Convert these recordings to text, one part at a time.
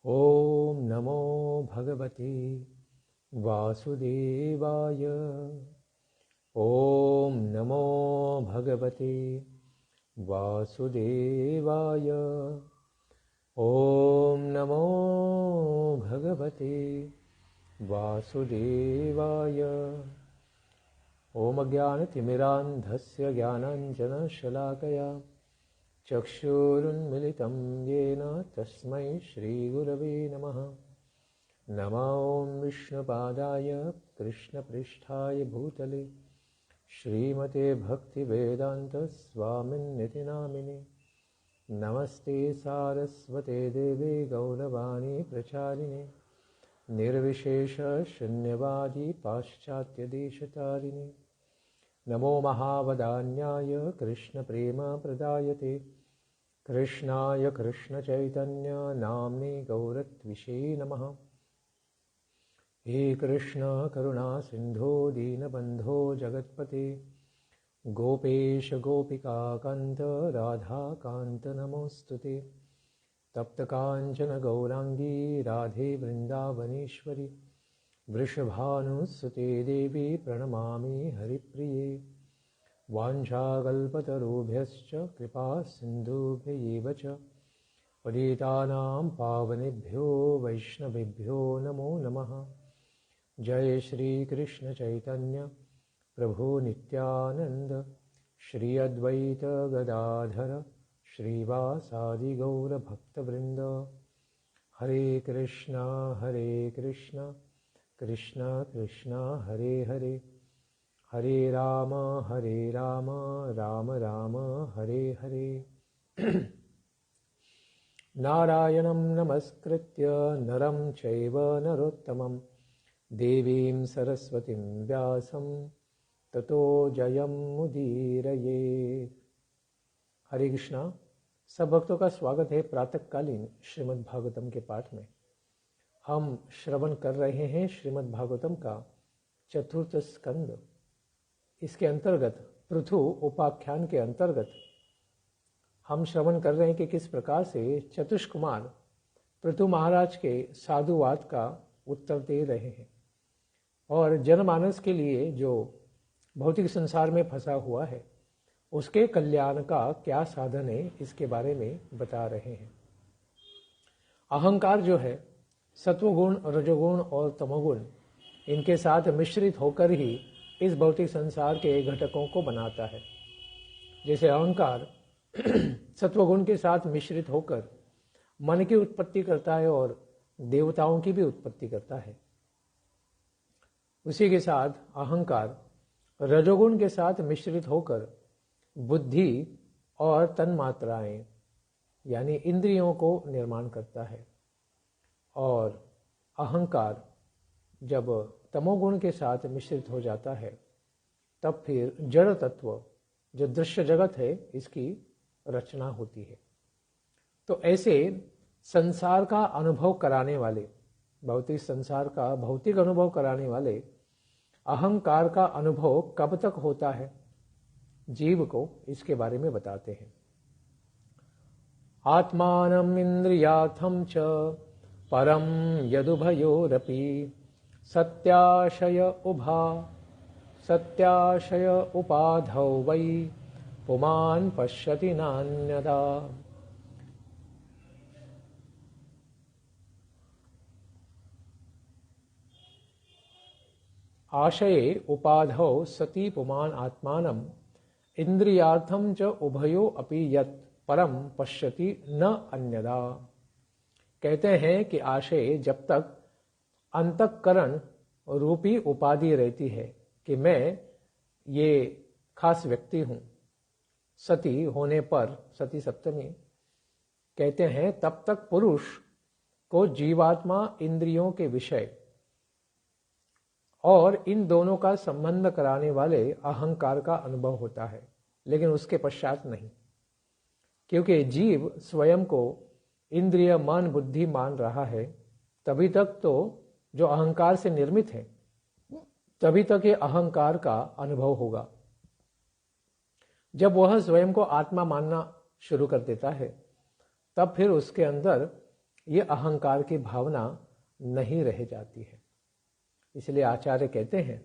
ॐ नमो भगवते वासुदेवाय। ॐ नमो भगवते वासुदेवाय। ॐ नमो भगवते वासुदेवाय। ॐ अज्ञानतिमिरान्धस्य ज्ञानाञ्जनशलाकया चक्षुरुन्मिलितं येन तस्मै श्रीगुरवे नमः। नमो विष्णुपादाय कृष्णपृष्ठाय भूतले श्रीमते भक्तिवेदान्तस्वामिन्निति नामिने। नमस्ते सारस्वते देवे गौरवाणी प्रचारिणे निर्विशेष शून्यवादी पाश्चात्यदेशतारिणे। नमो महावदान्याय कृष्णप्रेमप्रदायते कृष्णाय कृष्णचैतन्य नाम्ने गौरत्विषे नमः। हे कृष्ण करुणा सिन्धो दीनबन्धो जगत्पते गोपेश गोपिकान्त राधाकान्त नमोऽस्तुते। तप्तकाञ्चन गौराङ्गी राधे वृन्दावनेश्वरी वृषभानुसुते देवी प्रणमामि हरिप्रिये। वाञ्छाकल्पतरुभ्यश्च कृपा सिन्धुभ्यैव च पतितानां पावनेभ्यो वैष्णवेभ्यो नमो नमः। जय श्री कृष्ण चैतन्य प्रभु नित्यानंद श्री अद्वैत गदाधर श्रीवासादि गौर भक्तवृंद। हरे कृष्णा कृष्ण कृष्ण हरे हरे हरे राम राम राम हरे हरे। नारायणं नमस्कृत्य नरं चैव नरोत्तमं देवीं सरस्वतीं व्यासं ततो जयमुदीरयेत्। हरे कृष्णा। सब भक्तों का स्वागत है प्रातःकालीन श्रीमद् भागवतम के पाठ में। हम श्रवण कर रहे हैं श्रीमद् भागवतम का चतुर्थ स्कंद। इसके अंतर्गत पृथु उपाख्यान के अंतर्गत हम श्रवण कर रहे हैं कि किस प्रकार से चतुष्कुमार पृथु महाराज के साधुवाद का उत्तर दे रहे हैं और जनमानस के लिए जो भौतिक संसार में फंसा हुआ है उसके कल्याण का क्या साधन है इसके बारे में बता रहे हैं। अहंकार जो है सत्वगुण रजोगुण और तमोगुण इनके साथ मिश्रित होकर ही इस भौतिक संसार के घटकों को बनाता है। जैसे अहंकार सत्वगुण के साथ मिश्रित होकर मन की उत्पत्ति करता है और देवताओं की भी उत्पत्ति करता है, उसी के साथ अहंकार रजोगुण के साथ मिश्रित होकर बुद्धि और तन्मात्राएं यानी इंद्रियों को निर्माण करता है। और अहंकार जब तमोगुण के साथ मिश्रित हो जाता है तब फिर जड़ तत्व जो दृश्य जगत है इसकी रचना होती है। तो ऐसे संसार का अनुभव कराने वाले भौतिक संसार का भौतिक अनुभव कराने वाले अहंकार का अनुभव कब तक होता है जीव को, इसके बारे में बताते हैं। आत्मानम् इंद्रियार्थम च परम यदुभयोरपि सत्याशय उपाधौ वै पुमान् पश्यति नान्यदा। आशये उपाधौ सति पुमान् आत्मानम् इंद्रियार्थम च उभयो अपि यत् परम पश्यति न अन्यदा। कहते हैं कि आशय जब तक अंतःकरण रूपी उपाधि रहती है कि मैं ये खास व्यक्ति हूं, सती होने पर सती सप्तमी कहते हैं तब तक पुरुष को जीवात्मा इंद्रियों के विषय और इन दोनों का संबंध कराने वाले अहंकार का अनुभव होता है, लेकिन उसके पश्चात नहीं, क्योंकि जीव स्वयं को इंद्रिय मन बुद्धि मान रहा है। तभी तक तो जो अहंकार से निर्मित है तभी तक ये अहंकार का अनुभव होगा। जब वह स्वयं को आत्मा मानना शुरू कर देता है तब फिर उसके अंदर ये अहंकार की भावना नहीं रह जाती है। इसलिए आचार्य कहते हैं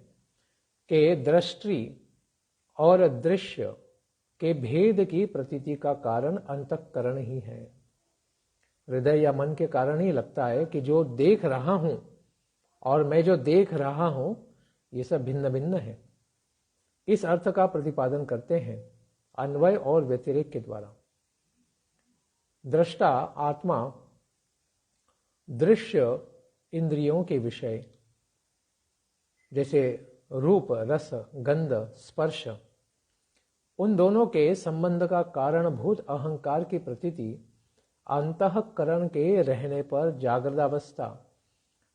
कि दृष्टि और दृश्य के भेद की प्रतीति का कारण अंतःकरण ही है। हृदय या मन के कारण ही लगता है कि जो देख रहा हूं और मैं जो देख रहा हूं ये सब भिन्न भिन्न है। इस अर्थ का प्रतिपादन करते हैं अन्वय और व्यतिरेक के द्वारा। दृष्टा आत्मा दृश्य इंद्रियों के विषय जैसे रूप, रस, गंध, स्पर्श, उन दोनों के संबंध का कारणभूत अहंकार की प्रतीति अंतःकरण के रहने पर जागृतावस्था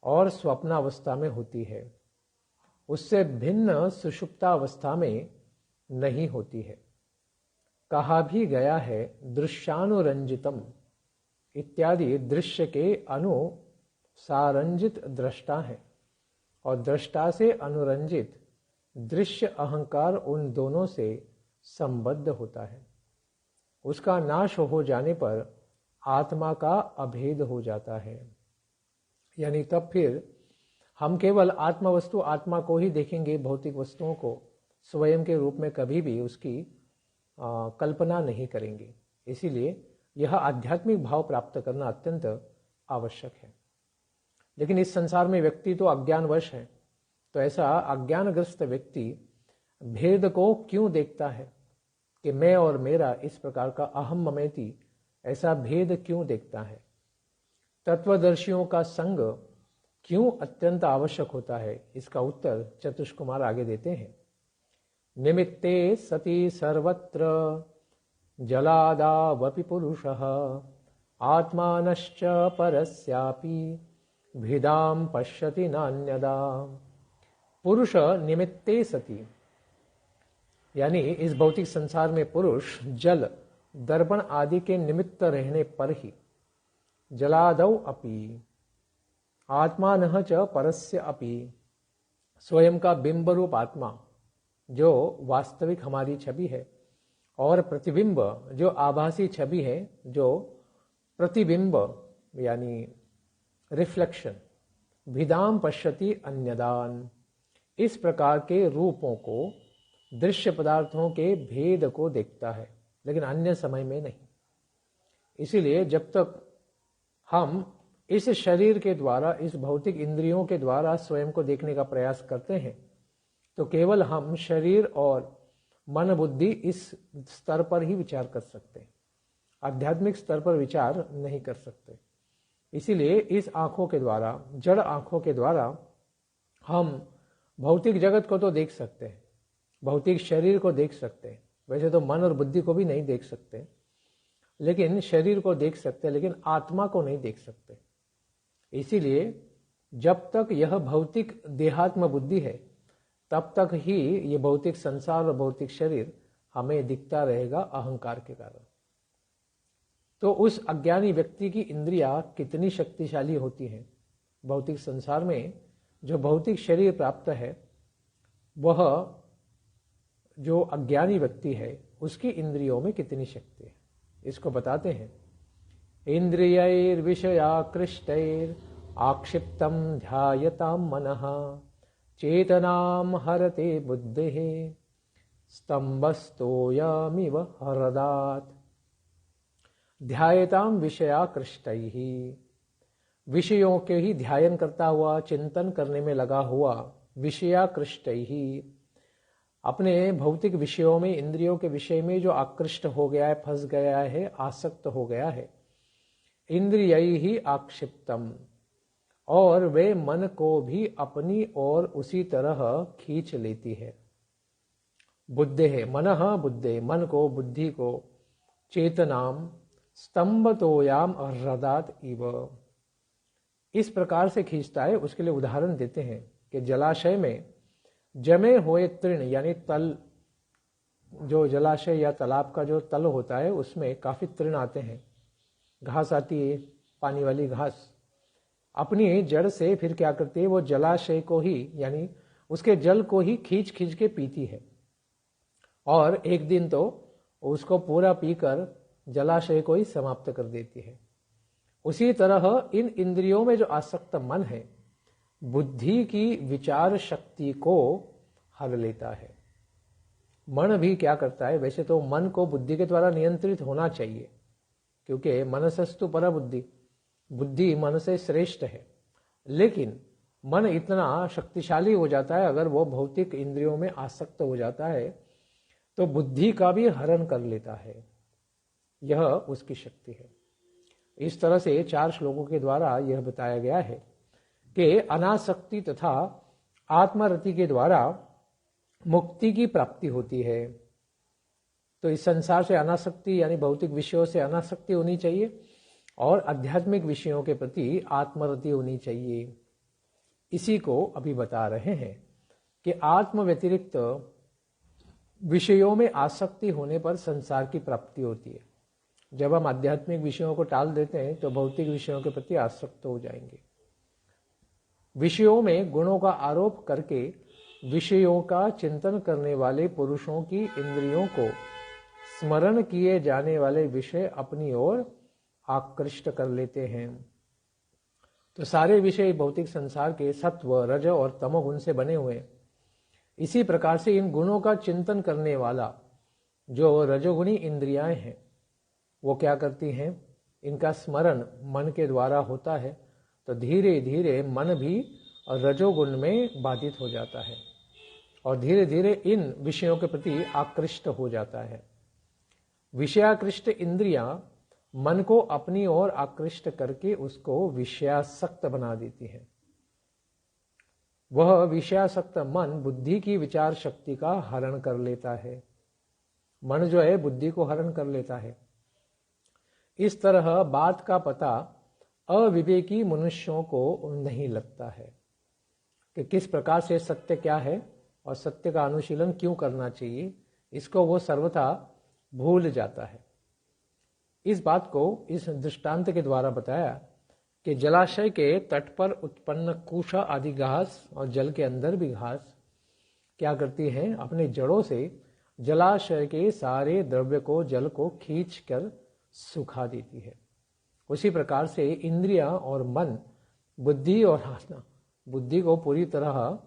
और स्वप्नावस्था में होती है, उससे भिन्न सुषुप्तावस्था में नहीं होती है। कहा भी गया है दृश्यानुरंजितम इत्यादि दृश्य के अनुसारंजित दृष्टा है और दृष्टा से अनुरंजित दृश्य अहंकार उन दोनों से संबद्ध होता है। उसका नाश हो जाने पर आत्मा का अभेद हो जाता है, यानी तब फिर हम केवल आत्मा वस्तु आत्मा को ही देखेंगे, भौतिक वस्तुओं को स्वयं के रूप में कभी भी उसकी कल्पना नहीं करेंगे। इसीलिए यह आध्यात्मिक भाव प्राप्त करना अत्यंत आवश्यक है। लेकिन इस संसार में व्यक्ति तो अज्ञानवश है, तो ऐसा अज्ञानग्रस्त व्यक्ति भेद को क्यों देखता है कि मैं और मेरा, इस प्रकार का अहम ममेति ऐसा भेद क्यों देखता है? तत्वदर्शियों का संग क्यों अत्यंत आवश्यक होता है? इसका उत्तर चतुष कुमार आगे देते हैं। निमित्ते सति सर्वत्र जलादावपि पुरुषः आत्मानश्च परस्यापि भिदाम पश्यति नान्यदा। पुरुष निमित्ते सति, यानी इस भौतिक संसार में पुरुष जल, दर्पण आदि के निमित्त रहने पर ही, जलादौ अपि आत्मानः च परस्य अपि, स्वयं का बिंब रूप आत्मा जो वास्तविक हमारी छवि है, और प्रतिबिंब जो आभासी छवि है, जो प्रतिबिंब यानी रिफ्लेक्शन, भिदाम पश्यति अन्यदान, इस प्रकार के रूपों को, दृश्य पदार्थों के भेद को देखता है, लेकिन अन्य समय में नहीं। इसीलिए जब तक हम इस शरीर के द्वारा, इस भौतिक इंद्रियों के द्वारा स्वयं को देखने का प्रयास करते हैं, तो केवल हम शरीर और मन बुद्धि इस स्तर पर ही विचार कर सकते हैं, आध्यात्मिक स्तर पर विचार नहीं कर सकते। इसीलिए इस आंखों के द्वारा, जड़ आंखों के द्वारा हम भौतिक जगत को तो देख सकते हैं, भौतिक शरीर को देख सकते हैं, वैसे तो मन और बुद्धि को भी नहीं देख सकते, लेकिन शरीर को देख सकते हैं, लेकिन आत्मा को नहीं देख सकते। इसीलिए जब तक यह भौतिक देहात्म बुद्धि है, तब तक ही ये भौतिक संसार और भौतिक शरीर हमें दिखता रहेगा अहंकार के कारण। तो उस अज्ञानी व्यक्ति की इंद्रियां कितनी शक्तिशाली होती हैं? भौतिक संसार में जो भौतिक शरीर प्राप्त है, वह जो अज्ञानी व्यक्ति है उसकी इंद्रियों में कितनी शक्ति है, इसको बताते हैं। इंद्रियैर्विषयाकृष्टैर् आक्षिप्तं ध्यायतां मनः चेतनां हरते बुद्धेः स्तंभस्तोयमिव हरदात्। ध्यायतां विषयाकृष्टैः, विषयों के ही ध्यान करता हुआ, चिंतन करने में लगा हुआ, विषयाकृष्टैः, अपने भौतिक विषयों में, इंद्रियों के विषय में जो आकृष्ट हो गया है, फंस गया है, आसक्त हो गया है। इंद्रियैहि आक्षिप्तम, और वे मन को भी अपनी ओर उसी तरह खींच लेती है। बुद्धे है, मनः बुद्धे, मन को, बुद्धि को, चेतनाम स्तंभतोयाम हृदात इव, इस प्रकार से खींचता है। उसके लिए उदाहरण देते हैं कि जलाशय में जमे हुए तृण, यानी तल, जो जलाशय या तालाब का जो तल होता है उसमें काफी तृण आते हैं, घास आती है, पानी वाली घास, अपनी जड़ से फिर क्या करती है, वो जलाशय को ही, यानी उसके जल को ही खींच खींच के पीती है, और एक दिन तो उसको पूरा पीकर जलाशय को ही समाप्त कर देती है। उसी तरह इन इंद्रियों में जो आसक्त मन है बुद्धि की विचार शक्ति को हर लेता है। मन भी क्या करता है, वैसे तो मन को बुद्धि के द्वारा नियंत्रित होना चाहिए, क्योंकि मनसस्तु पर बुद्धि, बुद्धि मन से श्रेष्ठ है। लेकिन मन इतना शक्तिशाली हो जाता है, अगर वो भौतिक इंद्रियों में आसक्त हो जाता है तो बुद्धि का भी हरण कर लेता है। यह उसकी शक्ति है। इस तरह से 4 श्लोकों के द्वारा यह बताया गया है कि अनासक्ति तथा आत्मरति के द्वारा मुक्ति की प्राप्ति होती है। तो इस संसार से अनासक्ति यानी भौतिक विषयों से अनासक्ति होनी चाहिए और आध्यात्मिक विषयों के प्रति आत्मरति होनी चाहिए। इसी को अभी बता रहे हैं कि आत्म व्यतिरिक्त विषयों में आसक्ति होने पर संसार की प्राप्ति होती है। जब हम आध्यात्मिक विषयों को टाल देते हैं तो भौतिक विषयों के प्रति आसक्त हो जाएंगे। विषयों में गुणों का आरोप करके विषयों का चिंतन करने वाले पुरुषों की इंद्रियों को स्मरण किए जाने वाले विषय अपनी ओर आकृष्ट कर लेते हैं। तो सारे विषय भौतिक संसार के सत्व, रज और तमोगुण से बने हुए हैं। इसी प्रकार से इन गुणों का चिंतन करने वाला जो रजोगुणी इंद्रियां हैं वो क्या करती हैं, इनका स्मरण मन के द्वारा होता है तो धीरे धीरे मन भी रजोगुण में बाधित हो जाता है और धीरे धीरे इन विषयों के प्रति आकृष्ट हो जाता है। विषयाकृष्ट इंद्रियां मन को अपनी ओर आकृष्ट करके उसको विषयासक्त बना देती हैं। वह विषयासक्त मन बुद्धि की विचार शक्ति का हरण कर लेता है। मन जो है बुद्धि को हरण कर लेता है। इस तरह बात का पता अविवेकी मनुष्यों को नहीं लगता है कि किस प्रकार से सत्य क्या है और सत्य का अनुशीलन क्यों करना चाहिए, इसको वो सर्वथा भूल जाता है। इस बात को इस दृष्टांत के द्वारा बताया कि जलाशय के तट पर उत्पन्न कूषा आदि घास और जल के अंदर भी घास क्या करती है, अपने जड़ों से जलाशय के सारे द्रव्य को, जल को खींच कर सुखा देती है। उसी प्रकार से इंद्रियां और मन बुद्धि और आत्मा बुद्धि को पूरी तरह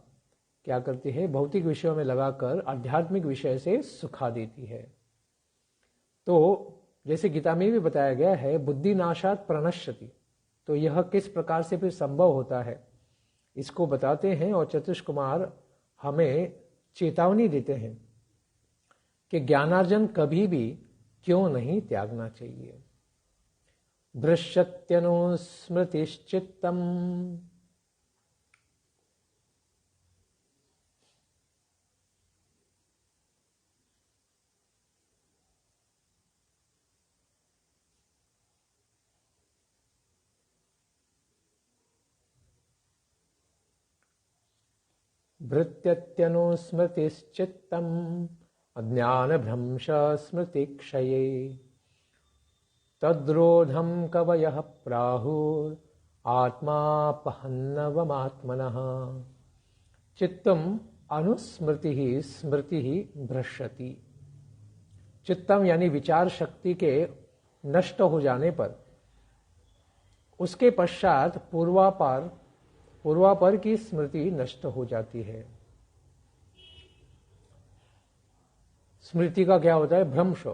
क्या करती है, भौतिक विषयों में लगाकर आध्यात्मिक विषय से सुखा देती है। तो जैसे गीता में भी बताया गया है, बुद्धि नाशात प्रणश्यति। तो यह किस प्रकार से फिर संभव होता है, इसको बताते हैं और चतुष्क कुमार हमें चेतावनी देते हैं कि ज्ञानार्जन कभी भी क्यों नहीं त्यागना चाहिए। भ्रश्यत्यनुस्मृतिश्चित्तम भृत्यत्यनुस्मृतिश्चित्तम अज्ञानभ्रंश स्मृतिक्षये तद्रोधम कवयः प्राहुर आत्मापहन्नवमात्मनः चित्तम अनुस्मृति ही स्मृति ही भ्रश्यति। चित्तम यानी विचार शक्ति के नष्ट हो जाने पर उसके पश्चात पूर्वापर की स्मृति नष्ट हो जाती है। स्मृति का क्या होता है, भ्रंश,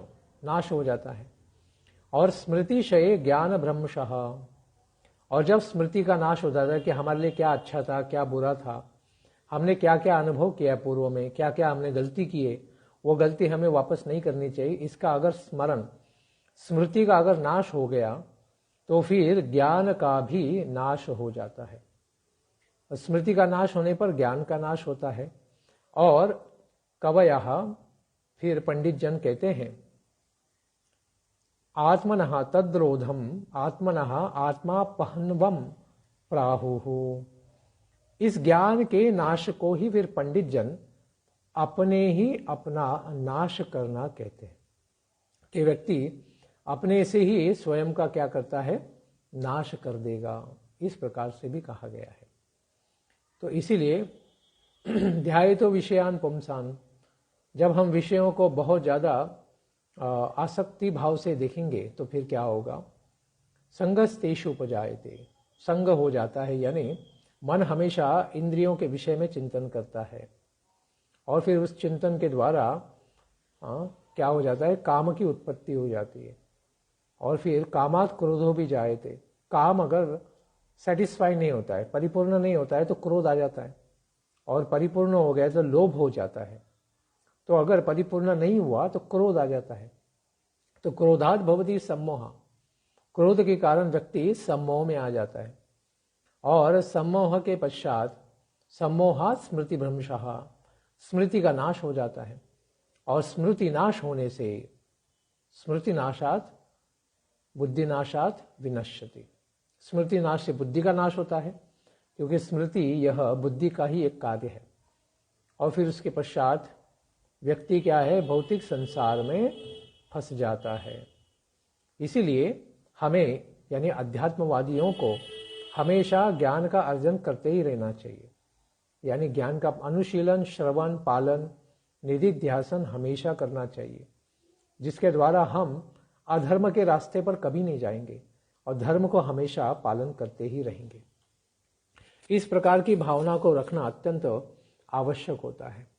नाश हो जाता है। और स्मृति क्षय ज्ञान भ्रंशः। और जब स्मृति का नाश हो जाता है कि हमारे लिए क्या अच्छा था, क्या बुरा था, हमने क्या क्या अनुभव किया पूर्व में, क्या क्या हमने गलती की है, वो गलती हमें वापस नहीं करनी चाहिए, इसका अगर स्मरण, स्मृति का अगर नाश हो गया तो फिर ज्ञान का भी नाश हो जाता है। स्मृति का नाश होने पर ज्ञान का नाश होता है। और कवयः, फिर पंडित जन कहते हैं, आत्मनः तद्रोधम आत्मनः आत्मापहन्वम प्राहुः। इस ज्ञान के नाश को ही फिर पंडित जन अपने ही अपना नाश करना कहते हैं कि व्यक्ति अपने से ही स्वयं का क्या करता है, नाश कर देगा। इस प्रकार से भी कहा गया है। तो इसीलिए ध्यायतो विषयान पुंसान, जब हम विषयों को बहुत ज्यादा आसक्ति भाव से देखेंगे तो फिर क्या होगा, संगस्तेषु उपजायते, संग हो जाता है, यानी मन हमेशा इंद्रियों के विषय में चिंतन करता है और फिर उस चिंतन के द्वारा क्या हो जाता है, काम की उत्पत्ति हो जाती है और फिर कामात क्रोधो भी जायते, काम अगर सेटिस्फाई नहीं होता है, परिपूर्ण नहीं होता है तो क्रोध आ जाता है और परिपूर्ण हो गया तो लोभ हो जाता है। तो अगर परिपूर्ण नहीं हुआ तो क्रोध आ जाता है। तो क्रोधात भवति सम्मोह, क्रोध के कारण व्यक्ति सम्मोह में आ जाता है और सम्मोह के पश्चात सम्मोहात स्मृति भ्रंशः, स्मृति का नाश हो जाता है और स्मृति नाश होने से स्मृति नाशात बुद्धि नाशात विनश्यति, स्मृति नाश से बुद्धि का नाश होता है क्योंकि स्मृति यह बुद्धि का ही एक कार्य है। और फिर उसके पश्चात व्यक्ति क्या है, भौतिक संसार में फंस जाता है। इसीलिए हमें यानी अध्यात्मवादियों को हमेशा ज्ञान का अर्जन करते ही रहना चाहिए, यानी ज्ञान का अनुशीलन, श्रवण, पालन, निधिध्यासन हमेशा करना चाहिए, जिसके द्वारा हम अधर्म के रास्ते पर कभी नहीं जाएंगे और धर्म को हमेशा पालन करते ही रहेंगे। इस प्रकार की भावना को रखना अत्यंत आवश्यक होता है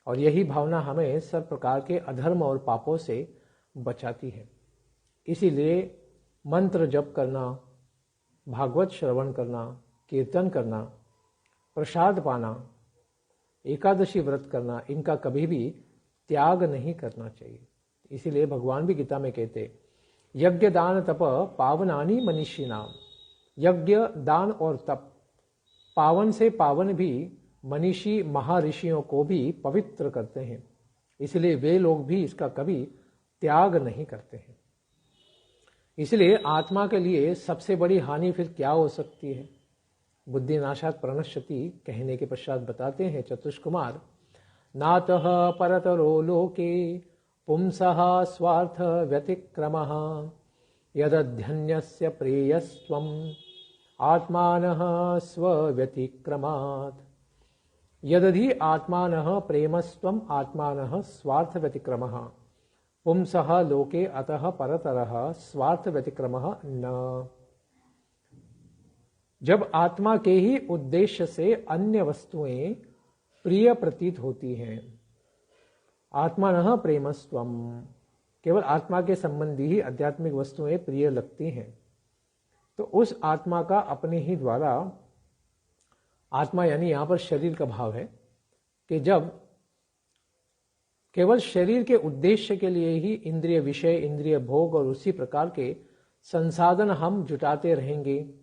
और यही भावना हमें सब प्रकार के अधर्म और पापों से बचाती है। इसीलिए मंत्र जप करना, भागवत श्रवण करना, कीर्तन करना, प्रसाद पाना, एकादशी व्रत करना, इनका कभी भी त्याग नहीं करना चाहिए। इसीलिए भगवान भी गीता में कहते, यज्ञ दान तप पावनानि मनीषी नाम, यज्ञ दान और तप पावन से पावन भी मनीषी महर्षियों को भी पवित्र करते हैं, इसलिए वे लोग भी इसका कभी त्याग नहीं करते हैं। इसलिए आत्मा के लिए सबसे बड़ी हानि फिर क्या हो सकती है? बुद्धि नाशात प्रणश्यति कहने के पश्चात बताते हैं चतुष कुमार, नातः परतरो लोके पुंसः स्वार्थ व्यतिक्रमः यदध्यन्यस्य प्रेयस्त्वम् आत्मानः स्वव्यतिक्रमात्, यदधि आत्मानः प्रेमस्त्वम् आत्मानः स्वार्थ व्यतिक्रमः पुंसः लोके अतः परतरः स्वार्थ व्यतिक्रमः न। जब आत्मा के ही उद्देश्य से अन्य वस्तुएं प्रिय प्रतीत होती हैं, आत्मानः प्रेमस्त्वम, केवल आत्मा के संबंधी ही आध्यात्मिक वस्तुएं प्रिय लगती हैं, तो उस आत्मा का अपने ही द्वारा, आत्मा यानी यहां पर शरीर का भाव है कि जब केवल शरीर के उद्देश्य के लिए ही इंद्रिय विषय, इंद्रिय भोग और उसी प्रकार के संसाधन हम जुटाते रहेंगे,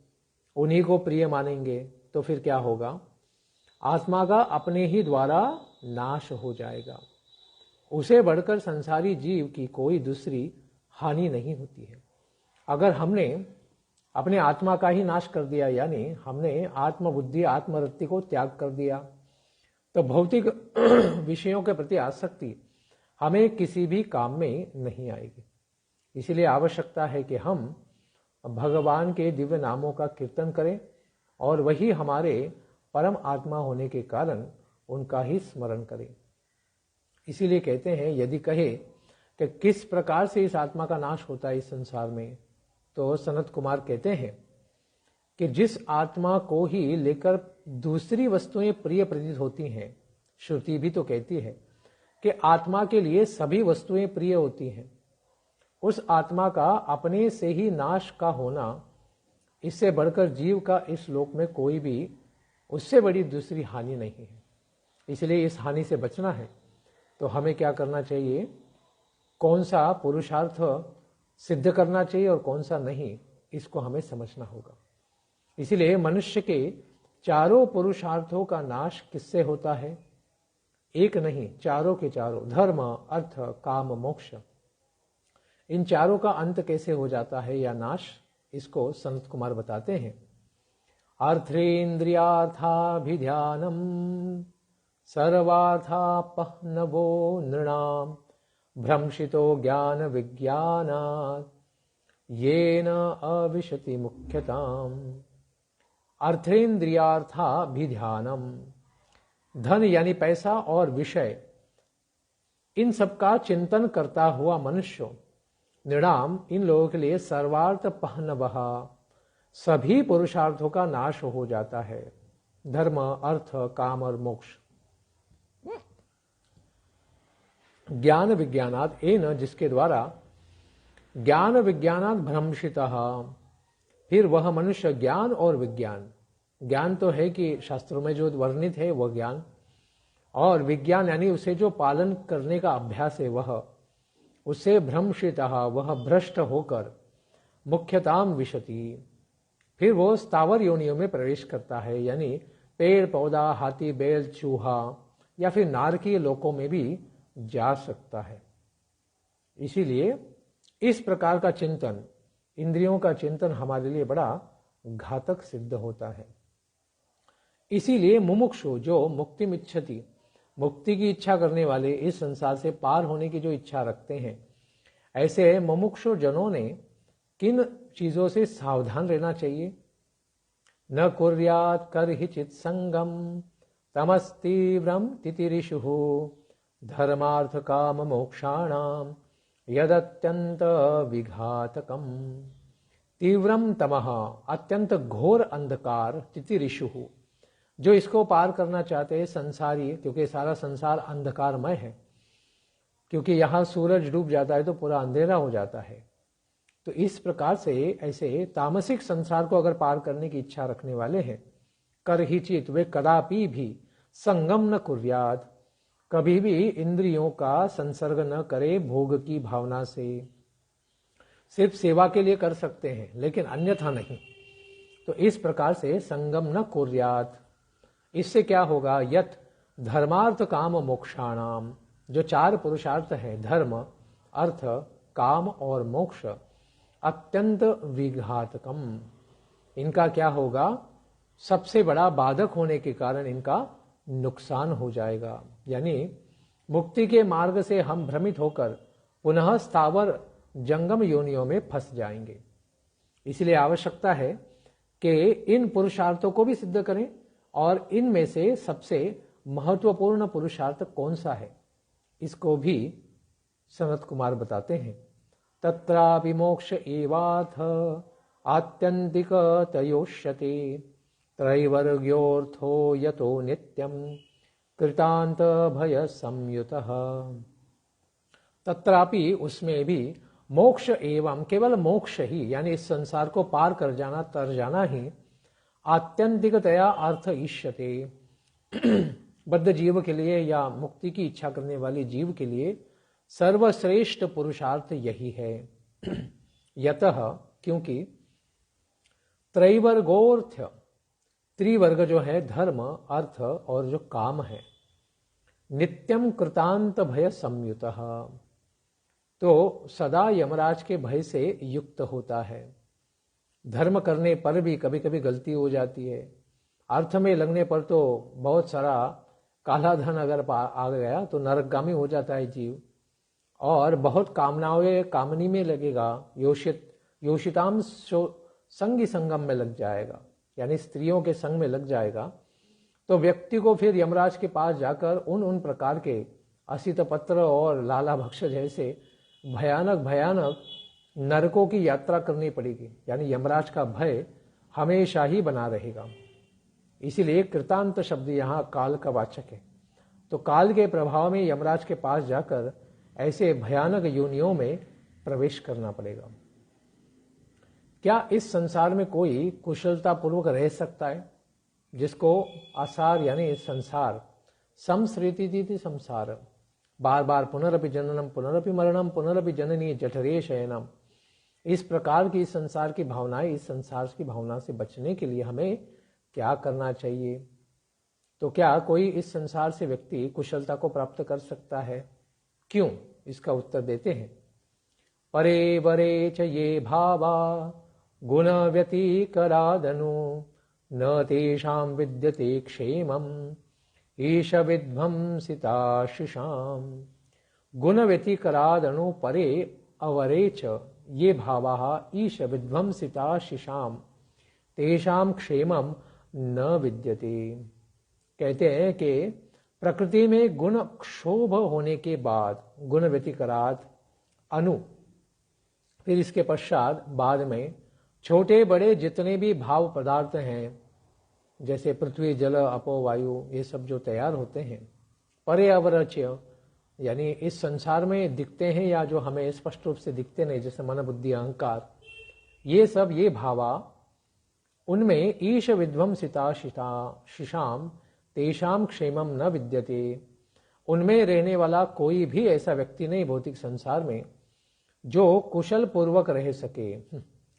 उन्हीं को प्रिय मानेंगे, तो फिर क्या होगा? आत्मा का अपने ही द्वारा नाश हो जाएगा। उसे बढ़कर संसारी जीव की कोई दूसरी हानि नहीं होती है। अगर हमने अपने आत्मा का ही नाश कर दिया, यानी हमने आत्मबुद्धि, आत्मरति को त्याग कर दिया, तो भौतिक विषयों के प्रति आसक्ति हमें किसी भी काम में नहीं आएगी। इसलिए आवश्यकता है कि हम भगवान के दिव्य नामों का कीर्तन करें और वही हमारे परम आत्मा होने के कारण उनका ही स्मरण करें। इसीलिए कहते हैं, यदि कहे कि किस प्रकार से इस आत्मा का नाश होता है इस संसार में, तो सनत कुमार कहते हैं कि जिस आत्मा को ही लेकर दूसरी वस्तुएं प्रिय प्रतीत होती हैं, श्रुति भी तो कहती है कि आत्मा के लिए सभी वस्तुएं प्रिय होती हैं, उस आत्मा का अपने से ही नाश का होना, इससे बढ़कर जीव का इस लोक में कोई भी उससे बड़ी दूसरी हानि नहीं है। इसलिए इस हानि से बचना है तो हमें क्या करना चाहिए? कौन सा पुरुषार्थ सिद्ध करना चाहिए और कौन सा नहीं, इसको हमें समझना होगा। इसलिए मनुष्य के चारों पुरुषार्थों का नाश किससे होता है? एक नहीं, चारों के चारों, धर्म, अर्थ, काम, मोक्ष, इन चारों का अंत कैसे हो जाता है या नाश, इसको संत कुमार बताते हैं। अर्थेन्द्रियार्थाभिध्यानम सर्वार्थापहनवो नृणाम भ्रंशितो ज्ञान विज्ञानात् येन अविशति मुख्यताम। अर्थेन्द्रियार्थाभिध्यानम, धन यानी पैसा और विषय, इन सबका चिंतन करता हुआ मनुष्य निराम इन लोगों के लिए सर्वार्थ पहनवः, सभी पुरुषार्थों का नाश हो जाता है। धर्म, अर्थ, काम और मोक्ष। ज्ञान विज्ञानात् एन, जिसके द्वारा ज्ञान विज्ञानात् भ्रंशितः, फिर वह मनुष्य ज्ञान और विज्ञान, ज्ञान तो है कि शास्त्रों में जो वर्णित है वह ज्ञान, और विज्ञान यानी उसे जो पालन करने का अभ्यास है वह, उससे भ्रंशितः, वह भ्रष्ट होकर मुख्यताम विशति, फिर वो स्थावर योनियों में प्रवेश करता है, यानी पेड़ पौधा, हाथी, बैल, चूहा या फिर नारकीय लोकों में भी जा सकता है। इसीलिए इस प्रकार का चिंतन, इंद्रियों का चिंतन हमारे लिए बड़ा घातक सिद्ध होता है। इसीलिए मुमुक्षु, जो मुक्ति इच्छति, मुक्ति की इच्छा करने वाले, इस संसार से पार होने की जो इच्छा रखते हैं, ऐसे मुमुक्षु जनों ने किन चीजों से सावधान रहना चाहिए? न कुर्यात् कर्हिचित् संगम तमस्तीव्रम तितिरिषुः धर्मार्थ काम मोक्षाणाम यदत्यंत विघातकम। तीव्रम तमः, अत्यंत घोर अंधकार, तितिरिषुः, जो इसको पार करना चाहते हैं संसारी, क्योंकि सारा संसार अंधकारमय है, क्योंकि यहाँ सूरज डूब जाता है तो पूरा अंधेरा हो जाता है। तो इस प्रकार से ऐसे तामसिक संसार को अगर पार करने की इच्छा रखने वाले हैं, करहिचित, वे कदापि भी संगम न कुर्यात्, कभी भी इंद्रियों का संसर्ग न करे भोग की भावना से। सिर्फ सेवा के लिए कर सकते हैं लेकिन अन्यथा नहीं। तो इस प्रकार से संगम न कुर्यात्, इससे क्या होगा? यत धर्मार्थ काम मोक्षाणाम, जो चार पुरुषार्थ हैं, धर्म, अर्थ, काम और मोक्ष, अत्यंत विघातकम, इनका क्या होगा? सबसे बड़ा बाधक होने के कारण इनका नुकसान हो जाएगा। यानी मुक्ति के मार्ग से हम भ्रमित होकर पुनः स्थावर जंगम योनियों में फंस जाएंगे। इसलिए आवश्यकता है कि इन पुरुषार्थों को भी सिद्ध करें, और इनमें से सबसे महत्वपूर्ण पुरुषार्थ कौन सा है, इसको भी सनत कुमार बताते हैं। तत्रापि मोक्ष एवाथ आत्यंतिक तयोष्यते त्रैवर्ग्योर्थो यतो नित्यम कृतांत भय संयुतः। तत्रापि, उसमें भी मोक्ष एवं, केवल मोक्ष ही, यानी इस संसार को पार कर जाना, तर जाना ही, आत्यंतिकतया अर्थ इष्यते, बद्ध जीव के लिए या मुक्ति की इच्छा करने वाले जीव के लिए सर्वश्रेष्ठ पुरुषार्थ यही है। यतः, क्योंकि त्रैवर्गोर्थ, त्रिवर्ग जो है, धर्म, अर्थ और जो काम है, नित्यम कृतांत भय संयुतः, तो सदा यमराज के भय से युक्त होता है। धर्म करने पर भी कभी कभी गलती हो जाती है, अर्थ में लगने पर तो बहुत सारा काला धन अगर आ गया तो नरकगामी हो जाता है जीव, और बहुत कामनाओं कामनी में लगेगा, योषिताम संगी संगम में लग जाएगा, यानी स्त्रियों के संग में लग जाएगा, तो व्यक्ति को फिर यमराज के पास जाकर उन प्रकार के असित पत्र और लाला भक्ष जैसे भयानक भयानक नरकों की यात्रा करनी पड़ेगी। यानी यमराज का भय हमेशा ही बना रहेगा। इसीलिए कृतांत शब्द यहाँ काल का वाचक है। तो काल के प्रभाव में यमराज के पास जाकर ऐसे भयानक योनियों में प्रवेश करना पड़ेगा। क्या इस संसार में कोई कुशलता पूर्वक रह सकता है, जिसको आसार यानी संसार, संसृति संसार, बार बार पुनरपि जननम पुनरपि मरणम पुनरपि जननी जठरे शयनम, इस प्रकार की संसार की भावनाएं, इस संसार की भावना से बचने के लिए हमें क्या करना चाहिए? तो क्या कोई इस संसार से व्यक्ति कुशलता को प्राप्त कर सकता है? क्यों? इसका उत्तर देते हैं। परे वरे च ये भावा गुण व्यतिकरादनु न तेषां विद्यते क्षेमम ईश विध्वंसिताशिषाम। गुण व्यतिकरादनु परे अवरे च ये भावाः ईश विध्वंसिताशिषाम तेषां क्षेमम न विद्यते। कहते हैं कि प्रकृति में गुण क्षोभ होने के बाद, गुण व्यतिकराद अनु, फिर इसके पश्चात बाद में छोटे बड़े जितने भी भाव पदार्थ हैं, जैसे पृथ्वी जल अपो वायु, ये सब जो तैयार होते हैं, पर्यावरच्य यानी इस संसार में दिखते हैं या जो हमें स्पष्ट रूप से दिखते नहीं, जैसे मन बुद्धि अहंकार, ये सब ये भावा, उनमें ईश विध्वंसिता शिशाम तेषाम क्षेमम न विद्यते, उनमें रहने वाला कोई भी ऐसा व्यक्ति नहीं भौतिक संसार में जो कुशल पूर्वक रह सके।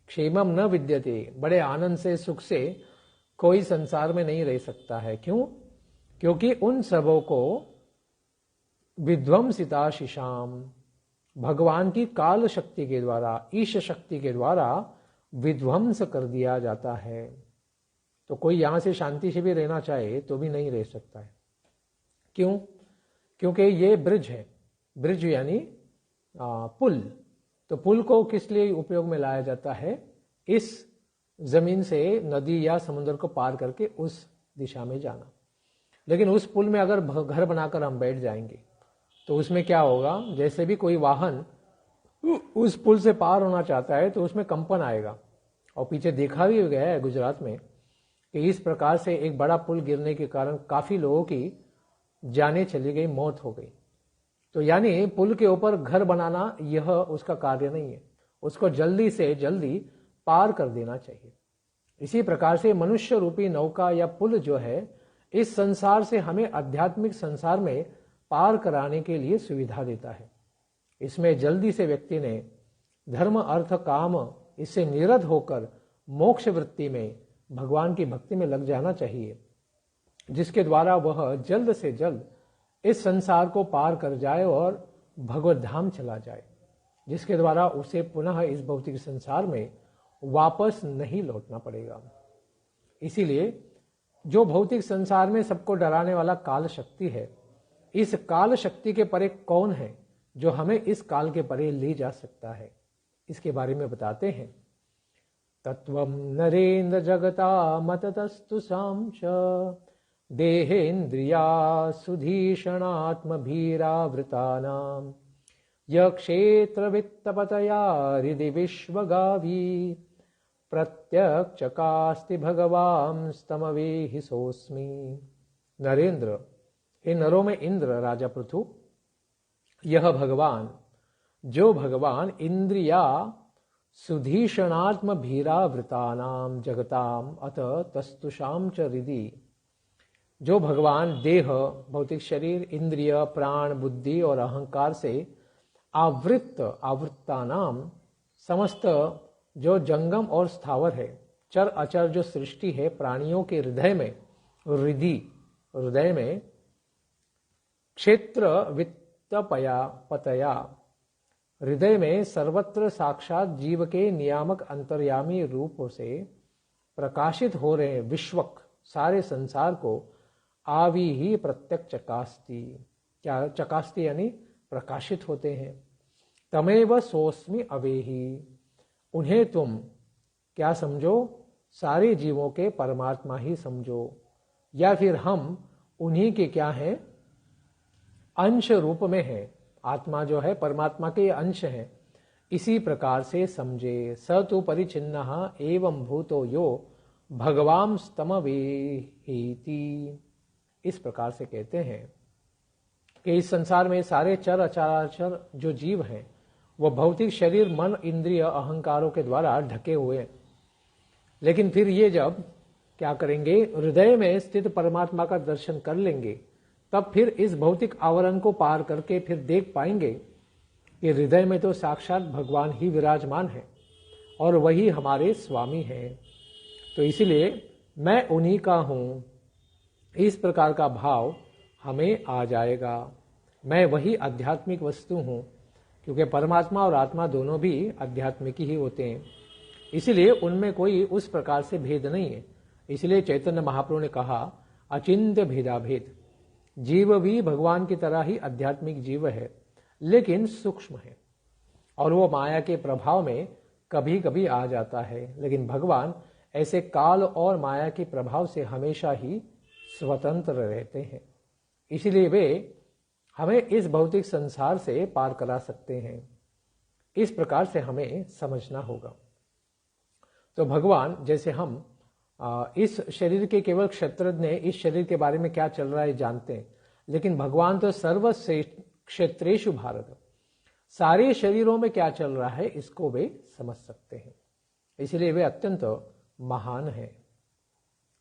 क्षेमम न विद्यते, बड़े आनंद से सुख से कोई संसार में नहीं रह सकता है। क्यों? क्योंकि उन सबों को विध्वंसिता शिशाम, भगवान की काल शक्ति के द्वारा, ईश शक्ति के द्वारा विध्वंस कर दिया जाता है। तो कोई यहां से शांति से भी रहना चाहे तो भी नहीं रह सकता है। क्यों? क्योंकि ये ब्रिज है, ब्रिज यानी पुल। तो पुल को किस लिए उपयोग में लाया जाता है? इस जमीन से नदी या समुद्र को पार करके उस दिशा में जाना। लेकिन उस पुल में अगर घर बनाकर हम बैठ जाएंगे तो उसमें क्या होगा? जैसे भी कोई वाहन उस पुल से पार होना चाहता है तो उसमें कंपन आएगा। और पीछे देखा भी गया है गुजरात में कि इस प्रकार से एक बड़ा पुल गिरने के कारण काफी लोगों की जानें चली गई, मौत हो गई। तो यानी पुल के ऊपर घर बनाना यह उसका कार्य नहीं है, उसको जल्दी से जल्दी पार कर देना चाहिए। इसी प्रकार से मनुष्य रूपी नौका या पुल जो है, इस संसार से हमें आध्यात्मिक संसार में पार कराने के लिए सुविधा देता है। इसमें जल्दी से व्यक्ति ने धर्म अर्थ काम इससे निरत होकर मोक्ष वृत्ति में, भगवान की भक्ति में लग जाना चाहिए, जिसके द्वारा वह जल्द से जल्द इस संसार को पार कर जाए और भगवत धाम चला जाए, जिसके द्वारा उसे पुनः इस भौतिक संसार में वापस नहीं लौटना पड़ेगा। इसीलिए जो भौतिक संसार में सबको डराने वाला काल शक्ति है, इस काल शक्ति के परे कौन है जो हमें इस काल के परे ले जा सकता है, इसके बारे में बताते हैं। तत्वं नरेन्द्र जगता मततस्तु सांश देहेन्द्रिया सुधीषणात्मभीरावृतानां यक्षेत्र वित्तपतया हृदि विश्वगावी प्रत्यक्षकास्ति भगवान स्तमवेहि सोस्मि। नरेंद्र, हे नरों में इंद्र राजा पृथु, यह भगवान, जो भगवान इंद्रिया सुधीषणात्म भीरावृतानाम जगताम अत तस्तुषाम च हृदि, जो भगवान देह, भौतिक शरीर, इंद्रिय, प्राण, बुद्धि और अहंकार से आवृत्तानाम, समस्त जो जंगम और स्थावर है, चर अचर जो सृष्टि है, प्राणियों के हृदय में, हृदय में क्षेत्र वित्तपतया, हृदय में सर्वत्र साक्षात जीव के नियामक अंतर्यामी रूप से प्रकाशित हो रहे विश्वक, सारे संसार को आवी ही प्रत्यक्ष चकास्ती, क्या चकास्ती यानी प्रकाशित होते हैं। तमेव सोस्मि अवेही, उन्हें तुम क्या समझो? सारे जीवों के परमात्मा ही समझो, या फिर हम उन्हीं के क्या हैं? अंश रूप में है। आत्मा जो है परमात्मा के अंश है। इसी प्रकार से समझे। स तु परिचिन्नः एवं भूतो यो भगवान स्तमवेहीति, इस प्रकार से कहते हैं कि इस संसार में सारे चर अचराचर जो जीव हैं वो भौतिक शरीर, मन, इंद्रिय, अहंकारों के द्वारा ढके हुए। लेकिन फिर ये जब क्या करेंगे? हृदय में स्थित परमात्मा का दर्शन कर लेंगे, तब फिर इस भौतिक आवरण को पार करके फिर देख पाएंगे कि हृदय में तो साक्षात भगवान ही विराजमान है और वही हमारे स्वामी हैं। तो इसलिए मैं उन्हीं का हूं, इस प्रकार का भाव हमें आ जाएगा। मैं वही आध्यात्मिक वस्तु हूं, क्योंकि परमात्मा और आत्मा दोनों भी आध्यात्मिक ही होते हैं। इसलिए उनमें कोई उस प्रकार से भेद नहीं है। इसलिए चैतन्य महाप्रभु ने कहा अचिंत्य भेदाभेद। जीव भी भगवान की तरह ही आध्यात्मिक जीव है, लेकिन सूक्ष्म है और वो माया के प्रभाव में कभी कभी आ जाता है। लेकिन भगवान ऐसे काल और माया के प्रभाव से हमेशा ही स्वतंत्र रहते हैं। इसलिए वे हमें इस भौतिक संसार से पार करा सकते हैं। इस प्रकार से हमें समझना होगा। तो भगवान, जैसे हम इस शरीर के केवल क्षेत्रज्ञ इस शरीर के बारे में क्या चल रहा है जानते हैं, लेकिन भगवान तो सर्वश्रेष्ठ क्षेत्रेषु भारत, सारे शरीरों में क्या चल रहा है इसको वे समझ सकते हैं, इसलिए वे अत्यंत महान हैं।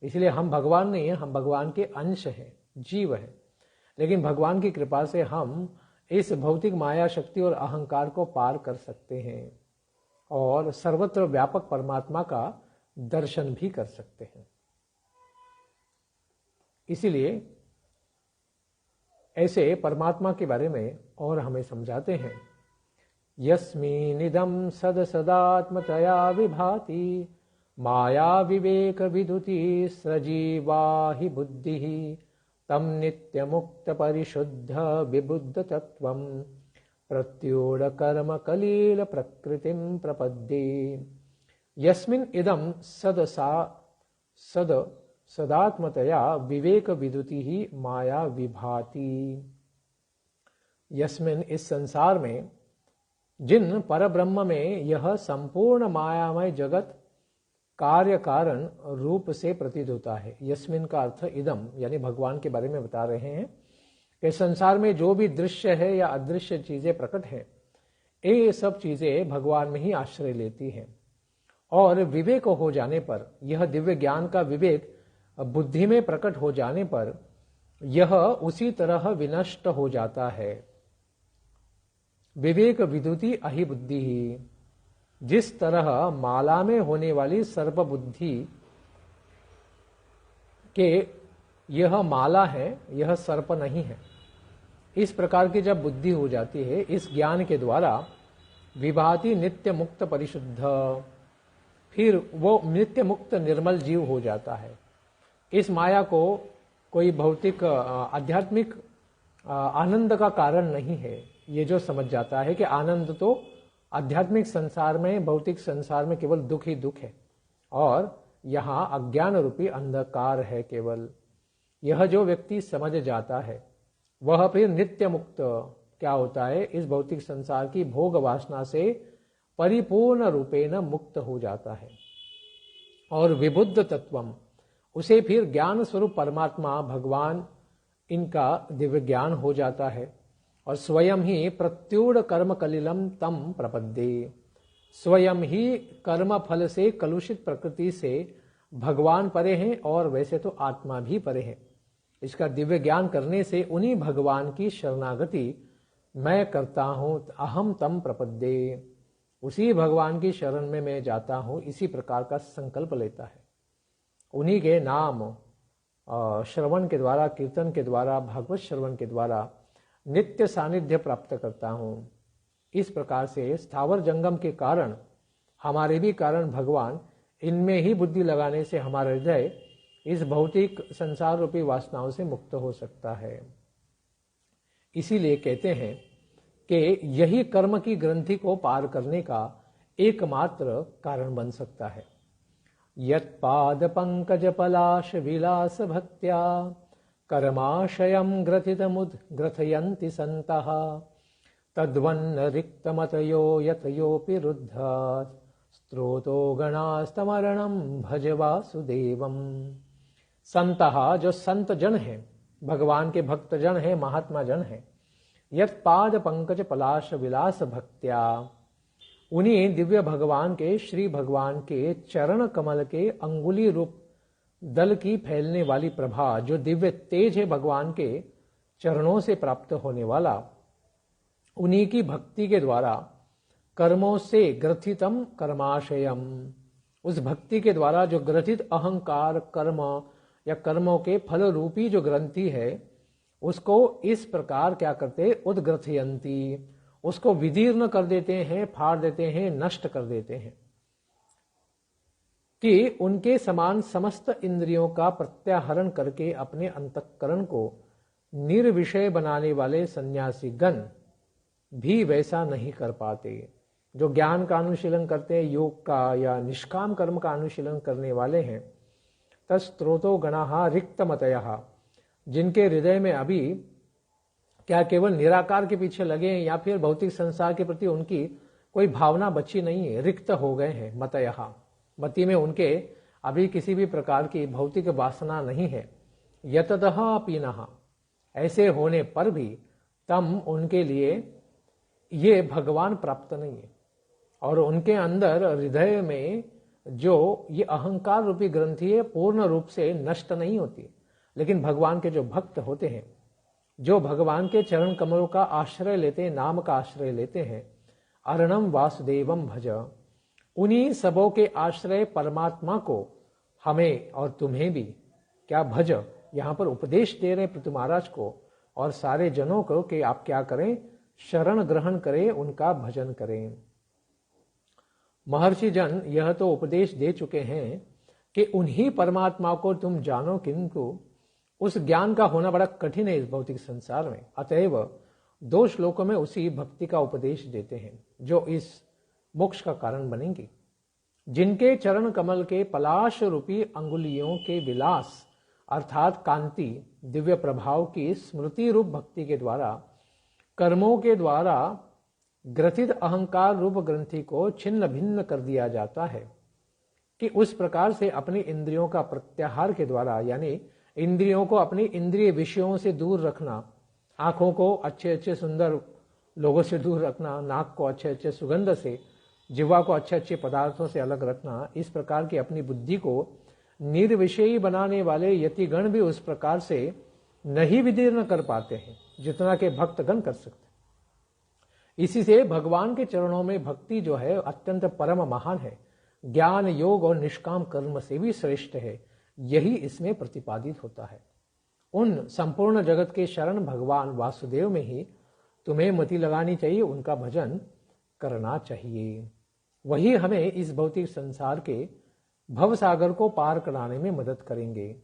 इसलिए हम भगवान नहीं हैं, हम भगवान के अंश हैं, जीव हैं, लेकिन भगवान की कृपा से हम इस भौतिक माया शक्ति और अहंकार को पार कर सकते हैं और सर्वत्र व्यापक परमात्मा का दर्शन भी कर सकते हैं। इसीलिए ऐसे परमात्मा के बारे में और हमें समझाते हैं, यस्मिनिदं सद सदात्मतया विभाति माया विवेक विदुति सजीवा हि बुद्धिः तम नित्य मुक्त परिशुद्ध विबुद्ध तत्वं प्रत्यूढ़ कर्म कलील प्रकृतिं प्रपद्ये। यस्मिन् इदं सदात्मतया विवेक विदुति ही माया विभाति। यस्मिन् इस संसार में, जिन परब्रह्म में यह संपूर्ण मायामय जगत कार्य कारण रूप से प्रतीत होता है। यस्मिन का अर्थ इदम, यानी भगवान के बारे में बता रहे हैं कि संसार में जो भी दृश्य है या अदृश्य चीजें प्रकट है, ये सब चीजें भगवान में ही आश्रय लेती हैं। और विवेक हो जाने पर, यह दिव्य ज्ञान का विवेक बुद्धि में प्रकट हो जाने पर यह उसी तरह विनष्ट हो जाता है। विवेक विदुति अहि बुद्धि ही, जिस तरह माला में होने वाली सर्प बुद्धि के यह माला है, यह सर्प नहीं है, इस प्रकार की जब बुद्धि हो जाती है, इस ज्ञान के द्वारा विभाति नित्य मुक्त परिशुद्ध, फिर वो नित्य मुक्त निर्मल जीव हो जाता है। इस माया को कोई भौतिक आध्यात्मिक आनंद का कारण नहीं है। ये जो समझ जाता है कि आनंद तो आध्यात्मिक संसार में, भौतिक संसार में केवल दुख ही दुख है और यहाँ अज्ञान रूपी अंधकार है केवल, यह जो व्यक्ति समझ जाता है वह फिर नित्य मुक्त क्या होता है, इस भौतिक संसार की भोग वासना से परिपूर्ण रूपेण मुक्त हो जाता है। और विबुद्ध तत्वम, उसे फिर ज्ञान स्वरूप परमात्मा भगवान इनका दिव्य ज्ञान हो जाता है। और स्वयं ही प्रत्यूढ़ कर्म कलिलम तम प्रपद्ये, स्वयं ही कर्म फल से कलुषित प्रकृति से भगवान परे हैं और वैसे तो आत्मा भी परे है। इसका दिव्य ज्ञान करने से उन्हीं भगवान की शरणागति मैं करता हूं, अहम तम प्रपद्ये, उसी भगवान की शरण में मैं जाता हूं, इसी प्रकार का संकल्प लेता है। उन्हीं के नाम श्रवण के द्वारा, कीर्तन के द्वारा, भागवत श्रवण के द्वारा नित्य सानिध्य प्राप्त करता हूं। इस प्रकार से स्थावर जंगम के कारण, हमारे भी कारण भगवान, इनमें ही बुद्धि लगाने से हमारा हृदय इस भौतिक संसार रूपी वासनाओं से मुक्त हो सकता है। इसीलिए कहते हैं कि यही कर्म की ग्रंथि को पार करने का एकमात्र कारण बन सकता है। यत्पाद पंकज पलाश विलास भक्त्या कर्माशयं ग्रथितमुद्ग्रथयन्ति सन्तः तद्वन्न रिक्तमतयो यतयोऽपि रुद्धः स्त्रोतो गणास्तमरणं भज वासुदेवम्। संतः, जो संत जन है, भगवान के भक्त जन है, महात्मा जन है, यत्पाद पंकज पलाश विलास भक्त्या, उन्हीं दिव्य भगवान के, श्री भगवान के चरण कमल के अंगुली रूप दल की फैलने वाली प्रभा, जो दिव्य तेज है भगवान के चरणों से प्राप्त होने वाला, उन्हीं की भक्ति के द्वारा कर्मों से ग्रथितम कर्माशयम, उस भक्ति के द्वारा जो ग्रथित अहंकार कर्म या कर्मों के फल रूपी जो ग्रंथि है, उसको इस प्रकार क्या करते, उद्ग्रथयंती, उसको विदीर्ण कर देते हैं, फाड़ देते हैं, नष्ट कर देते हैं, कि उनके समान समस्त इंद्रियों का प्रत्याहरण करके अपने अंतःकरण को निर्विषय बनाने वाले सन्यासी गण भी वैसा नहीं कर पाते। जो ज्ञान का अनुशीलन करते हैं, योग का या निष्काम कर्म का अनुशीलन करने वाले हैं, तस्त्रोतो गणाः रिक्तमतयः, जिनके हृदय में अभी क्या केवल निराकार के पीछे लगे हैं या फिर भौतिक संसार के प्रति उनकी कोई भावना बची नहीं है, रिक्त हो गए हैं। मतयः, मति में उनके अभी किसी भी प्रकार की भौतिक वासना नहीं है। यततः पीनः, ऐसे होने पर भी तम उनके लिए ये भगवान प्राप्त नहीं है, और उनके अंदर हृदय में जो ये अहंकार रूपी ग्रंथि है पूर्ण रूप से नष्ट नहीं होती। लेकिन भगवान के जो भक्त होते हैं, जो भगवान के चरण कमलों का आश्रय लेते हैं, नाम का आश्रय लेते हैं, अरणम वासुदेवम भज, उन्हीं सबों के आश्रय परमात्मा को हमें और तुम्हें भी क्या भज, यहां पर उपदेश दे रहे पृथु महाराज को और सारे जनों को कि आप क्या करें, शरण ग्रहण करें, उनका भजन करें। महर्षि जन यह तो उपदेश दे चुके हैं कि उन्हीं परमात्मा को तुम जानो, किंतु उस ज्ञान का होना बड़ा कठिन है इस भौतिक संसार में। अतएव 2 श्लोकों में उसी भक्ति का उपदेश देते हैं जो इस मोक्ष का कारण बनेंगी। जिनके चरण कमल के पलाश रूपी अंगुलियों के विलास अर्थात कांति, दिव्य प्रभाव की स्मृति रूप भक्ति के द्वारा, कर्मों के द्वारा ग्रथित अहंकार रूप ग्रंथि को छिन्न भिन्न कर दिया जाता है, कि उस प्रकार से अपनी इंद्रियों का प्रत्याहार के द्वारा, यानी इंद्रियों को अपनी इंद्रिय विषयों से दूर रखना, आंखों को अच्छे अच्छे सुंदर लोगों से दूर रखना, नाक को अच्छे अच्छे सुगंध से, जिह्वा को अच्छे अच्छे पदार्थों से अलग रखना, इस प्रकार की अपनी बुद्धि को निर्विषयी बनाने वाले यतिगण भी उस प्रकार से नहीं विदीर्ण कर पाते हैं जितना के भक्तगण कर सकते। इसी से भगवान के चरणों में भक्ति जो है अत्यंत परम महान है, ज्ञान योग और निष्काम कर्म से भी श्रेष्ठ है, यही इसमें प्रतिपादित होता है। उन संपूर्ण जगत के शरण भगवान वासुदेव में ही तुम्हें मति लगानी चाहिए, उनका भजन करना चाहिए। वही हमें इस भौतिक संसार के भव सागर को पार कराने में मदद करेंगे।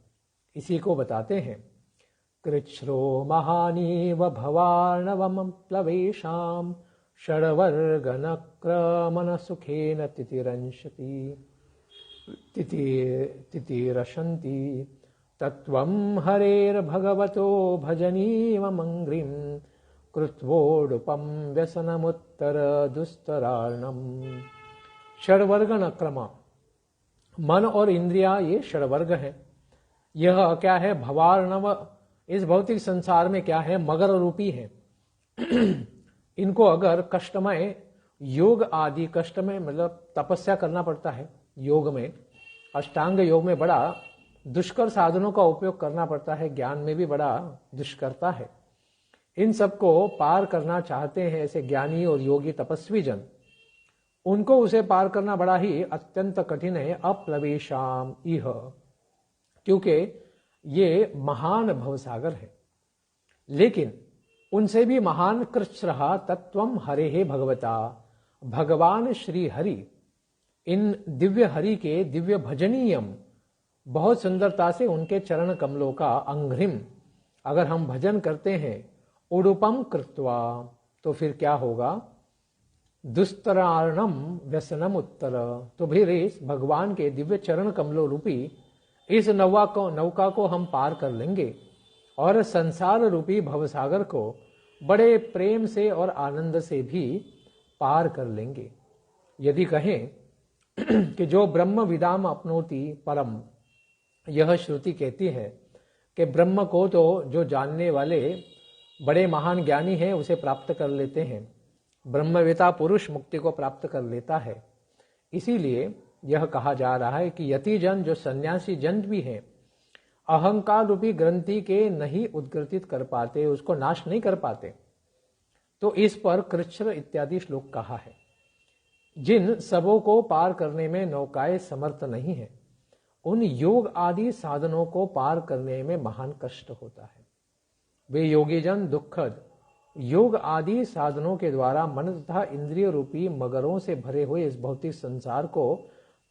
इसी को बताते हैं, कृच्छ्रो महानीव भवार्णवम प्लवेशाम षड्वर्गनक्रमण सुखेन तितिरंशति तितिरशन्ति तत्वं हरेर्भगवतो भजनीयमंग्रिम कृत्वोडुपम व्यसनमुत्तर दुस्तरार्णम। षड्वर्ग नक्रम, मन और इंद्रिया ये षड्वर्ग है। यह क्या है, भवार्णव, इस भौतिक संसार में क्या है, मगर रूपी है। इनको अगर कष्टमय योग आदि, कष्टमय मतलब तपस्या करना पड़ता है योग में, अष्टांग योग में बड़ा दुष्कर साधनों का उपयोग करना पड़ता है, ज्ञान में भी बड़ा दुष्करता है। इन सबको पार करना चाहते हैं ऐसे ज्ञानी और योगी तपस्वी जन, उनको उसे पार करना बड़ा ही अत्यंत कठिन है। अप्लवेशाम इह, क्योंकि ये महान भवसागर है। लेकिन उनसे भी महान कृच्छ्रः तत्वम हरे भगवता, भगवान श्री हरि, इन दिव्य हरि के दिव्य भजनीयम, बहुत सुंदरता से उनके चरण कमलों का अंघ्रिम अगर हम भजन करते हैं, उडुपम कृत्वा, तो फिर क्या होगा, दुस्तरार्णम व्यसनम उत्तर, तो फिर इस भगवान के दिव्य चरण कमलों रूपी इस नौका को हम पार कर लेंगे और संसार रूपी भवसागर को बड़े प्रेम से और आनंद से भी पार कर लेंगे। यदि कहें कि जो ब्रह्म विदाम अपनोति परम, यह श्रुति कहती है कि ब्रह्म को तो जो जानने वाले बड़े महान ज्ञानी हैं उसे प्राप्त कर लेते हैं, ब्रह्मवेता पुरुष मुक्ति को प्राप्त कर लेता है। इसीलिए यह कहा जा रहा है कि यति जन, जो सन्यासी जन भी हैं, अहंकार रूपी ग्रंथि के नहीं उद्ग्रथित कर पाते, उसको नाश नहीं कर पाते, तो इस पर कृच्छ्र इत्यादि श्लोक कहा है। जिन सबों को पार करने में नौकाएं समर्थ नहीं है, उन योग आदि साधनों को पार करने में महान कष्ट होता है। वे योगी जन दुखद योग आदि साधनों के द्वारा मन तथा इंद्रिय रूपी मगरों से भरे हुए इस भौतिक संसार को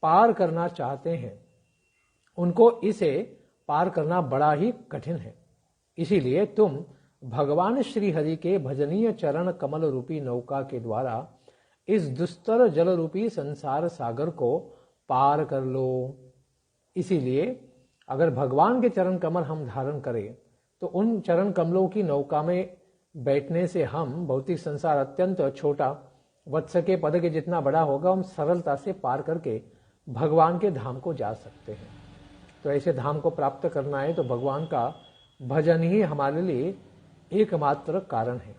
पार करना चाहते हैं, उनको इसे पार करना बड़ा ही कठिन है। इसीलिए तुम भगवान श्री हरि के भजनीय चरण कमल रूपी नौका के द्वारा इस दुस्तर जल रूपी संसार सागर को पार कर लो। इसीलिए अगर भगवान के चरण कमल हम धारण करें तो उन चरण कमलों की नौका में बैठने से हम भौतिक संसार अत्यंत छोटा वत्स के पद के जितना बड़ा होगा हम सरलता से पार करके भगवान के धाम को जा सकते हैं। तो ऐसे धाम को प्राप्त करना है तो भगवान का भजन ही हमारे लिए एकमात्र कारण है।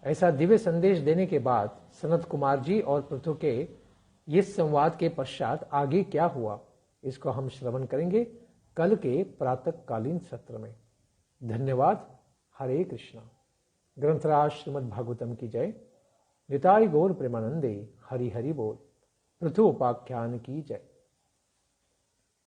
ऐसा दिव्य संदेश देने के बाद सनत कुमार जी और पृथु के इस संवाद के पश्चात आगे क्या हुआ, इसको हम श्रवण करेंगे कल के प्रातःकालीन सत्र में। धन्यवाद। हरे कृष्णा। ग्रंथराज श्रीमद् भागवतम की जय। निताई गौर प्रेमानंदे। हरि हरि बोल। पृथु उपाख्यान की जय।